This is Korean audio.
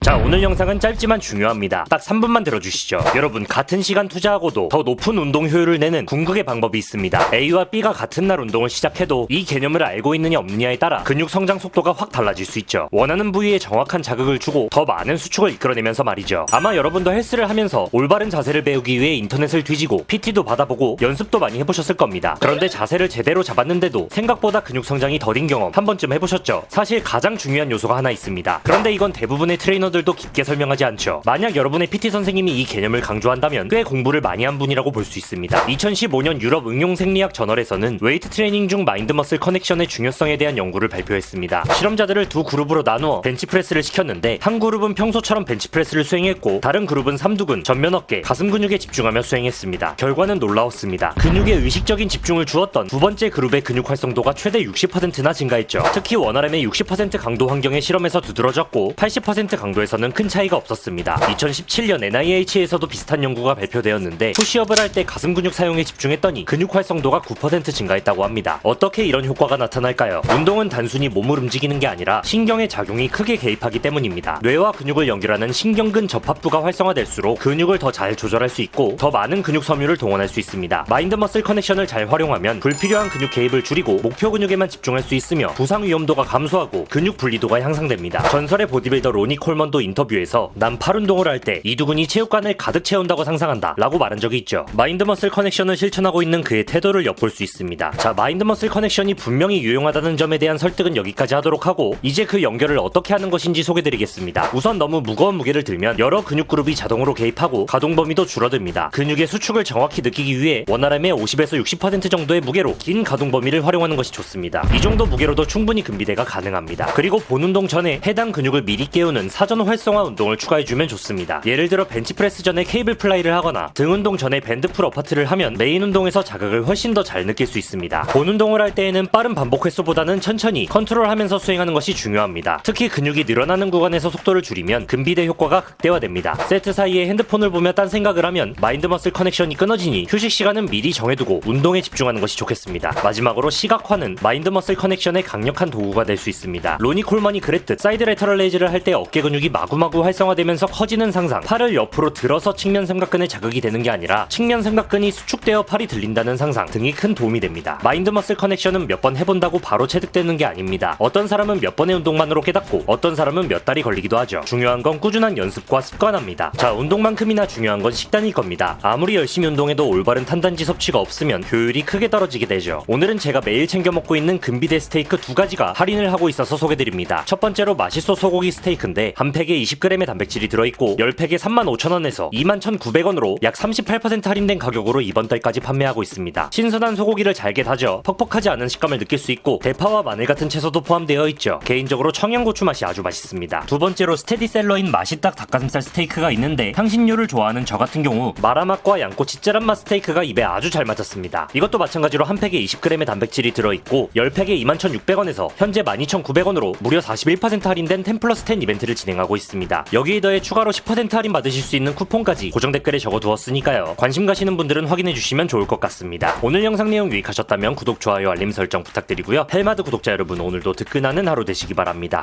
자, 오늘 영상은 짧지만 중요합니다. 딱 3분만 들어주시죠. 여러분, 같은 시간 투자하고도 더 높은 운동 효율을 내는 궁극의 방법이 있습니다. A와 B가 같은 날 운동을 시작해도 이 개념을 알고 있느냐 없느냐에 따라 근육 성장 속도가 확 달라질 수 있죠. 원하는 부위에 정확한 자극을 주고 더 많은 수축을 이끌어내면서 말이죠. 아마 여러분도 헬스를 하면서 올바른 자세를 배우기 위해 인터넷을 뒤지고 PT도 받아보고 연습도 많이 해보셨을 겁니다. 그런데 자세를 제대로 잡았는데도 생각보다 근육 성장이 더딘 경험 한 번쯤 해보셨죠? 사실 가장 중요한 요소가 하나 있습니다. 그런데 이건 대부분의 트레이너들도 깊게 설명하지 않죠. 만약 여러분의 PT 선생님이 이 개념을 강조한다면 꽤 공부를 많이 한 분이라고 볼 수 있습니다. 2015년 유럽 응용생리학 저널에서는 웨이트 트레이닝 중 마인드 머슬 커넥션의 중요성에 대한 연구를 발표했습니다. 실험자들을 두 그룹으로 나누어 벤치프레스를 시켰는데 한 그룹은 평소처럼 벤치프레스를 수행했고 다른 그룹은 삼두근, 전면 어깨, 가슴 근육에 집중하며 수행했습니다. 결과는 놀라웠습니다. 근육에 의식적인 집중을 주었던 두 번째 그룹의 근육 활성도가 최대 60%나 증가했죠. 특히 원RM의 60% 강도 환경의 실험에서 두드러졌고 80% 강도에서는 큰 차이가 없었습니다. 2017년 NIH에서도 비슷한 연구가 발표되었는데 푸시업을 할 때 가슴 근육 사용에 집중했더니 근육 활성도가 9% 증가했다고 합니다. 어떻게 이런 효과가 나타날까요? 운동은 단순히 몸을 움직이는 게 아니라 신경의 작용이 크게 개입하기 때문입니다. 뇌와 근육을 연결하는 신경근 접합부가 활성화될수록 근육을 더 잘 조절할 수 있고 더 많은 근육 섬유를 동원할 수 있습니다. 마인드 머슬 커넥션을 잘 활용하면 불필요한 근육 개입을 줄이고 목표 근육에만 집중할 수 있으며 부상 위험도가 감소하고 근육 분리도가 향상됩니다. 전설의 보디빌더 로니 콜먼도 인터뷰에서 난 팔 운동을 할 때 이두근이 체육관을 가득 채운다고 상상한다 라고 말한 적이 있죠. 마인드 머슬 커넥션을 실천하고 있는 그의 태도를 엿볼 수 있습니다. 자, 마인드 머슬 커넥션이 분명히 유용하다는 점에 대한 설득은 여기까지 하도록 하고 이제 그 연결을 어떻게 하는 것인지 소개드리겠습니다. 우선 너무 무거운 무게를 들면 여러 근육 그룹이 자동으로 개입하고 가동 범위도 줄어듭니다. 근육의 수축을 정확히 느끼기 위해 원RM의 50에서 60% 정도의 무게로 긴 가동 범위를 활용하는 것이 좋습니다. 이 정도 무게로도 충분히 근비대가 가능합니다. 그리고 본 운동 전에 해당 근육을 미리 깨우는 사전 활성화 운동을 추가해주면 좋습니다. 예를 들어 벤치프레스 전에 케이블 플라이를 하거나 등 운동 전에 밴드풀 어퍼트를 하면 메인 운동에서 자극을 훨씬 더 잘 느낄 수 있습니다. 본 운동을 할 때에는 빠른 반복 횟수보다는 천천히 컨트롤하면서 수행하는 것이 중요합니다. 특히 근육이 늘어나는 구간에서 속도를 줄이면 근비대 효과가 극대화됩니다. 세트 사이에 핸드폰을 보며 딴 생각을 하면 마인드 머슬 커넥션이 끊어지니 휴식 시간은 미리 정해두고 운동에 집중하는 것이 좋겠습니다. 마지막으로 시각화는 마인드 머슬 커넥션의 강력한 도구가 될 수 있습니다. 로니 콜먼이 그랬듯 사이드 레터럴 레이즈를 할 때 어깨 근육이 마구마구 활성화되면서 커지는 상상, 팔을 옆으로 들어서 측면 삼각근에 자극이 되는 게 아니라 측면 삼각근이 수축되어 팔이 들린다는 상상 등이 큰 도움이 됩니다. 마인드 머슬 커넥션은 몇 번 해본다고 바로 체득되는 게 아닙니다. 어떤 사람은 몇 번의 운동만으로 깨닫고 어떤 사람은 몇 달이 걸리기도 하죠. 중요한 건 꾸준한 연습과 습관입니다. 자, 운동만큼이나 중요한 건 식단일 겁니다. 아무리 열심히 운동해도 올바른 탄단지 섭취가 없으면 효율이 크게 떨어지게 되죠. 오늘은 제가 매일 챙겨 먹고 있는 근비대 스테이크 두 가지가 할인을 하고 있어서 소개드립니다. 첫 번째로 맛있어 소고기 스테이크인데 한 팩에 20g의 단백질이 들어있고 10팩에 35,000원에서 21,900원으로 약 38% 할인된 가격으로 이번 달까지 판매하고 있습니다. 신선한 소고기를 잘게 다져 퍽퍽하지 않은 식감을 느낄 수 있고 대파와 마늘 같은 채소도 포함되어 있죠. 개인적으로 청양고추 맛이 아주 맛있습니다. 두 번째로 스테디셀러인 맛있딱 닭가슴살 스테이크가 있는데 향신료를 좋아하는 저 같은 경우 마라맛과 양꼬치 짜란맛 스테이크가 입에 아주 잘 맞았습니다. 이것도 마찬가지로 한 팩에 20g의 단백질이 들어있고 10팩에 21,600원에서 현재 12,900원으로 무려 41% 할인된 10+10 이벤트를 진행하고 있습니다. 여기에 더해 추가로 10% 할인 받으실 수 있는 쿠폰까지 고정 댓글에 적어두었으니까요. 관심 가시는 분들은 확인해주시면 좋을 것 같습니다. 오늘 영상 내용 유익하셨다면 구독, 좋아요, 알림 설정 부탁드리고요. 헬마드 구독자 여러분, 오늘도 뜨끈하는 하루 되시기 바랍니다.